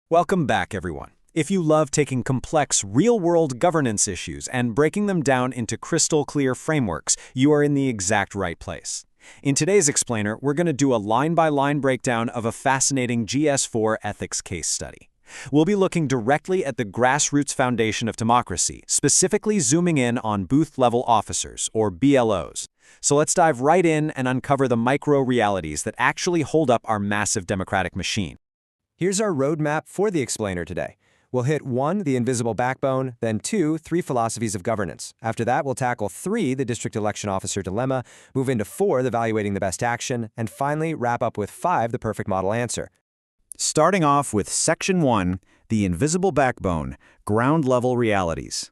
Welcome back, everyone. If you love taking complex, real-world governance issues and breaking them down into crystal-clear frameworks, you are in the exact right place. In today's explainer, we're going to do a line-by-line breakdown of a fascinating GS-4 ethics case study. We'll be looking directly at the grassroots foundation of democracy, specifically zooming in on booth-level officers, or BLOs. So let's dive right in and uncover the micro-realities that actually hold up our massive democratic machine. Here's our roadmap for the explainer today. We'll hit 1, the invisible backbone, then 2, 3 philosophies of governance. After that, we'll tackle 3, the district election officer dilemma, move into 4, the evaluating the best action, and finally wrap up with 5, the perfect model answer. Starting off with Section 1, the invisible backbone, ground-level realities.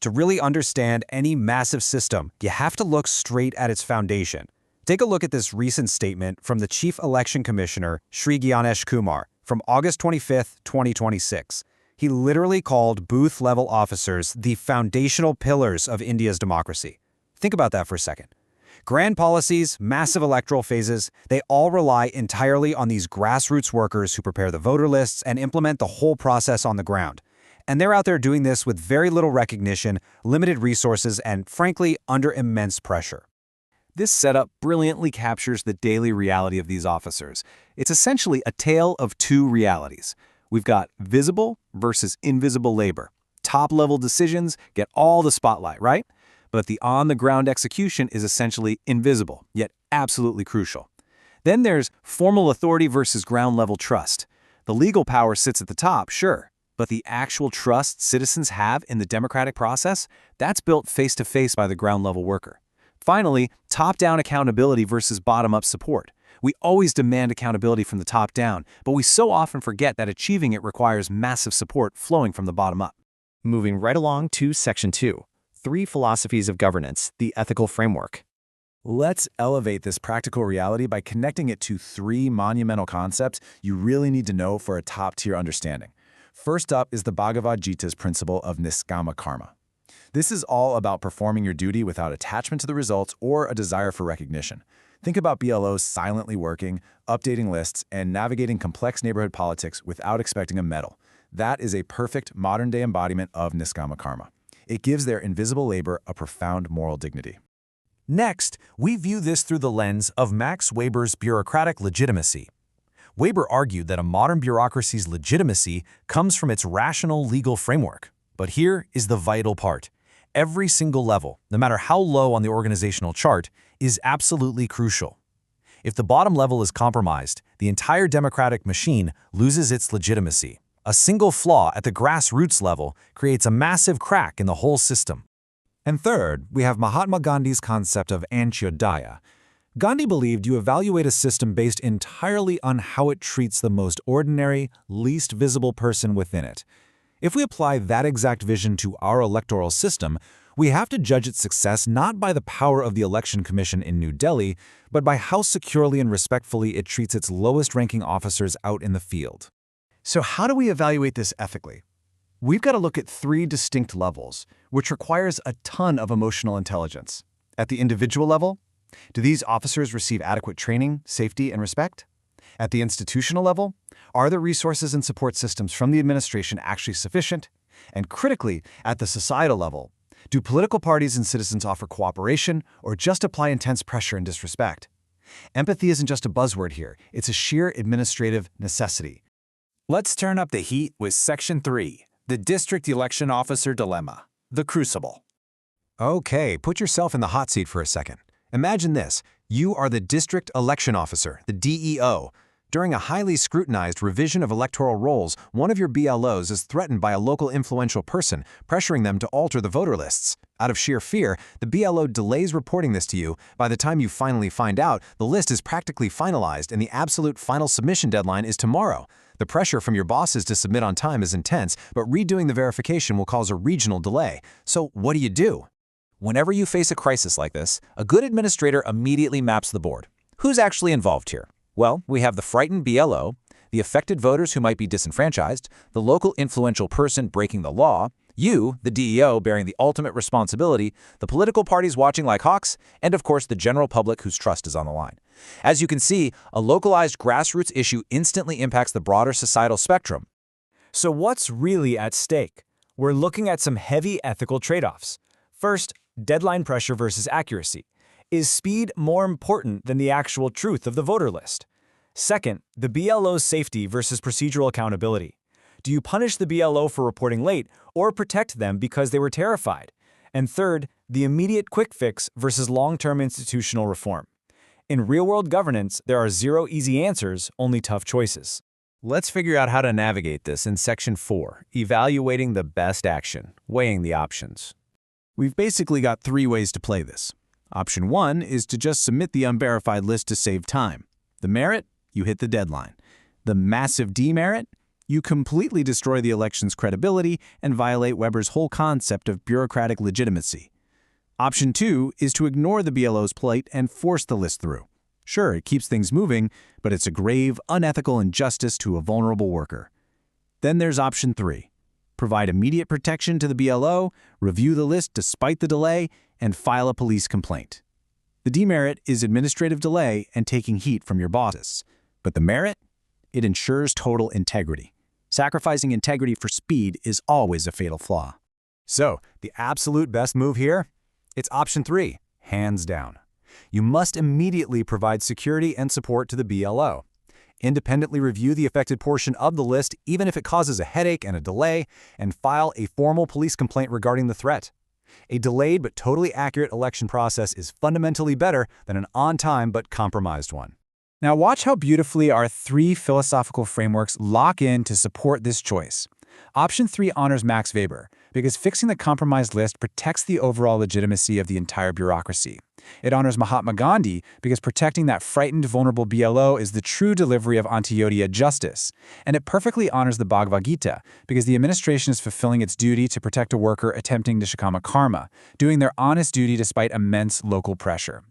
To really understand any massive system, you have to look straight at its foundation. Take a look at this recent statement from the Chief Election Commissioner, Sri Gyanesh Kumar, from August 25, 2026. He literally called booth-level officers the foundational pillars of India's democracy. Think about that for a second. Grand policies, massive electoral phases, they all rely entirely on these grassroots workers who prepare the voter lists and implement the whole process on the ground. And they're out there doing this with very little recognition, limited resources, and frankly, under immense pressure. This setup brilliantly captures the daily reality of these officers. It's essentially a tale of two realities. We've got visible versus invisible labor. Top-level decisions get all the spotlight, right? But the on-the-ground execution is essentially invisible, yet absolutely crucial. Then there's formal authority versus ground-level trust. The legal power sits at the top, sure, but the actual trust citizens have in the democratic process, that's built face-to-face by the ground-level worker. Finally, top-down accountability versus bottom-up support. We always demand accountability from the top down, but we so often forget that achieving it requires massive support flowing from the bottom up. Moving right along to Section 2, 3 philosophies of governance, the ethical framework. Let's elevate this practical reality by connecting it to 3 monumental concepts you really need to know for a top-tier understanding. First up is the Bhagavad Gita's principle of niskama karma. This is all about performing your duty without attachment to the results or a desire for recognition. Think about BLOs silently working, updating lists, and navigating complex neighborhood politics without expecting a medal. That is a perfect modern-day embodiment of niskama karma. It gives their invisible labor a profound moral dignity. Next, we view this through the lens of Max Weber's bureaucratic legitimacy. Weber argued that a modern bureaucracy's legitimacy comes from its rational legal framework. But here is the vital part. Every single level, no matter how low on the organizational chart, is absolutely crucial. If the bottom level is compromised, the entire democratic machine loses its legitimacy. A single flaw at the grassroots level creates a massive crack in the whole system. And third, we have Mahatma Gandhi's concept of Antyodaya. Gandhi believed you evaluate a system based entirely on how it treats the most ordinary, least visible person within it. If we apply that exact vision to our electoral system, we have to judge its success not by the power of the Election Commission in New Delhi, but by how securely and respectfully it treats its lowest-ranking officers out in the field. So how do we evaluate this ethically? We've got to look at 3 distinct levels, which requires a ton of emotional intelligence. At the individual level, do these officers receive adequate training, safety, and respect? At the institutional level, are the resources and support systems from the administration actually sufficient? And critically, at the societal level, do political parties and citizens offer cooperation or just apply intense pressure and disrespect? Empathy isn't just a buzzword here, it's a sheer administrative necessity. Let's turn up the heat with Section 3, the district election officer dilemma, the crucible. Okay, put yourself in the hot seat for a second. Imagine this. You are the district election officer, the DEO. During a highly scrutinized revision of electoral rolls, one of your BLOs is threatened by a local influential person, pressuring them to alter the voter lists. Out of sheer fear, the BLO delays reporting this to you. By the time you finally find out, the list is practically finalized and the absolute final submission deadline is tomorrow. The pressure from your bosses to submit on time is intense, but redoing the verification will cause a regional delay. So what do? Whenever you face a crisis like this, a good administrator immediately maps the board. Who's actually involved here? Well, we have the frightened BLO, the affected voters who might be disenfranchised, the local influential person breaking the law, you, the DEO, bearing the ultimate responsibility, the political parties watching like hawks, and of course the general public whose trust is on the line. As you can see, a localized grassroots issue instantly impacts the broader societal spectrum. So what's really at stake? We're looking at some heavy ethical trade-offs. First, deadline pressure versus accuracy. Is speed more important than the actual truth of the voter list? Second, the BLO's safety versus procedural accountability. Do you punish the BLO for reporting late or protect them because they were terrified? And third, the immediate quick fix versus long-term institutional reform. In real-world governance, there are zero easy answers, only tough choices. Let's figure out how to navigate this in Section 4, evaluating the best action, weighing the options. We've basically got 3 ways to play this. Option 1 is to just submit the unverified list to save time. The merit? You hit the deadline. The massive demerit? You completely destroy the election's credibility and violate Weber's whole concept of bureaucratic legitimacy. Option 2 is to ignore the BLO's plight and force the list through. Sure, it keeps things moving, but it's a grave, unethical injustice to a vulnerable worker. Then there's option 3. Provide immediate protection to the BLO, review the list despite the delay, and file a police complaint. The demerit is administrative delay and taking heat from your bosses. But the merit? It ensures total integrity. Sacrificing integrity for speed is always a fatal flaw. So, the absolute best move here? It's option 3, hands down. You must immediately provide security and support to the BLO. Independently review the affected portion of the list, even if it causes a headache and a delay, and file a formal police complaint regarding the threat. A delayed but totally accurate election process is fundamentally better than an on-time but compromised one. Now watch how beautifully our 3 philosophical frameworks lock in to support this choice. Option 3 honors Max Weber, because fixing the compromised list protects the overall legitimacy of the entire bureaucracy. It honors Mahatma Gandhi, because protecting that frightened, vulnerable BLO is the true delivery of Antyodhya justice. And it perfectly honors the Bhagavad Gita, because the administration is fulfilling its duty to protect a worker attempting nishkama karma, doing their honest duty despite immense local pressure.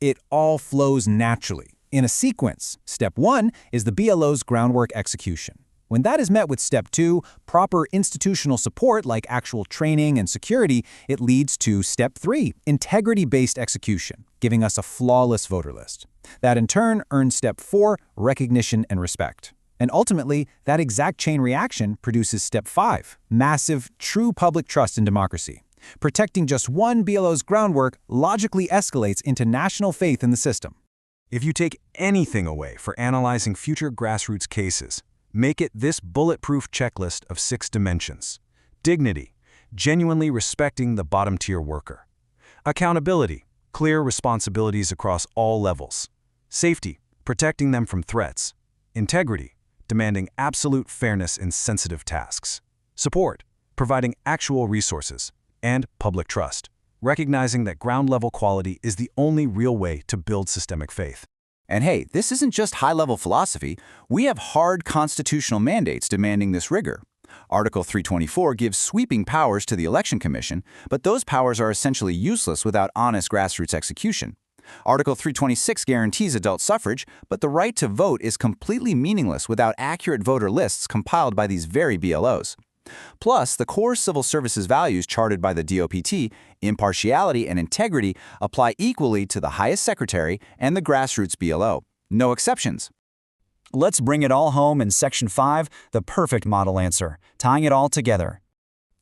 It all flows naturally. In a sequence, step 1 is the BLO's groundwork execution. When that is met with step 2, proper institutional support like actual training and security, it leads to step 3, integrity-based execution, giving us a flawless voter list. That in turn earns step 4, recognition and respect. And ultimately, that exact chain reaction produces step 5, massive, true public trust in democracy. Protecting just one BLO's groundwork logically escalates into national faith in the system. If you take anything away for analyzing future grassroots cases, make it this bulletproof checklist of 6 dimensions. Dignity, genuinely respecting the bottom-tier worker. Accountability, clear responsibilities across all levels. Safety, protecting them from threats. Integrity, demanding absolute fairness in sensitive tasks. Support, providing actual resources. And public trust, recognizing that ground-level quality is the only real way to build systemic faith. And hey, this isn't just high-level philosophy. We have hard constitutional mandates demanding this rigor. Article 324 gives sweeping powers to the Election Commission, but those powers are essentially useless without honest grassroots execution. Article 326 guarantees adult suffrage, but the right to vote is completely meaningless without accurate voter lists compiled by these very BLOs. Plus, the core civil services values charted by the DOPT, impartiality and integrity, apply equally to the highest secretary and the grassroots BLO. No exceptions. Let's bring it all home in Section 5, the perfect model answer, tying it all together.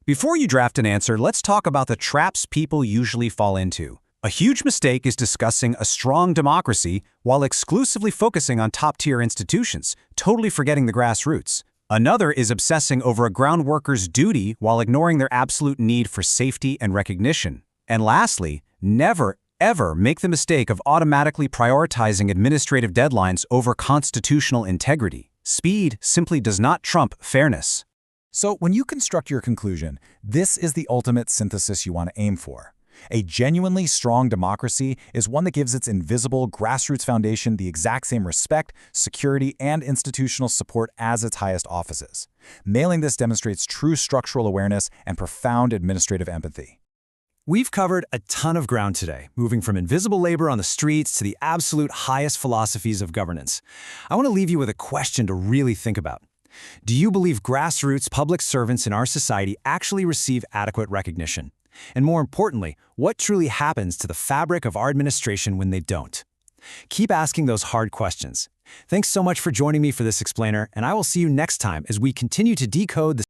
Before you draft an answer, let's talk about the traps people usually fall into. A huge mistake is discussing a strong democracy while exclusively focusing on top-tier institutions, totally forgetting the grassroots. Another is obsessing over a ground worker's duty while ignoring their absolute need for safety and recognition. And lastly, never, ever make the mistake of automatically prioritizing administrative deadlines over constitutional integrity. Speed simply does not trump fairness. So when you construct your conclusion, this is the ultimate synthesis you want to aim for. A genuinely strong democracy is one that gives its invisible grassroots foundation the exact same respect, security, and institutional support as its highest offices. Nailing this demonstrates true structural awareness and profound administrative empathy. We've covered a ton of ground today, moving from invisible labor on the streets to the absolute highest philosophies of governance. I want to leave you with a question to really think about. Do you believe grassroots public servants in our society actually receive adequate recognition? And more importantly, what truly happens to the fabric of our administration when they don't? Keep asking those hard questions. Thanks so much for joining me for this explainer, and I will see you next time as we continue to decode the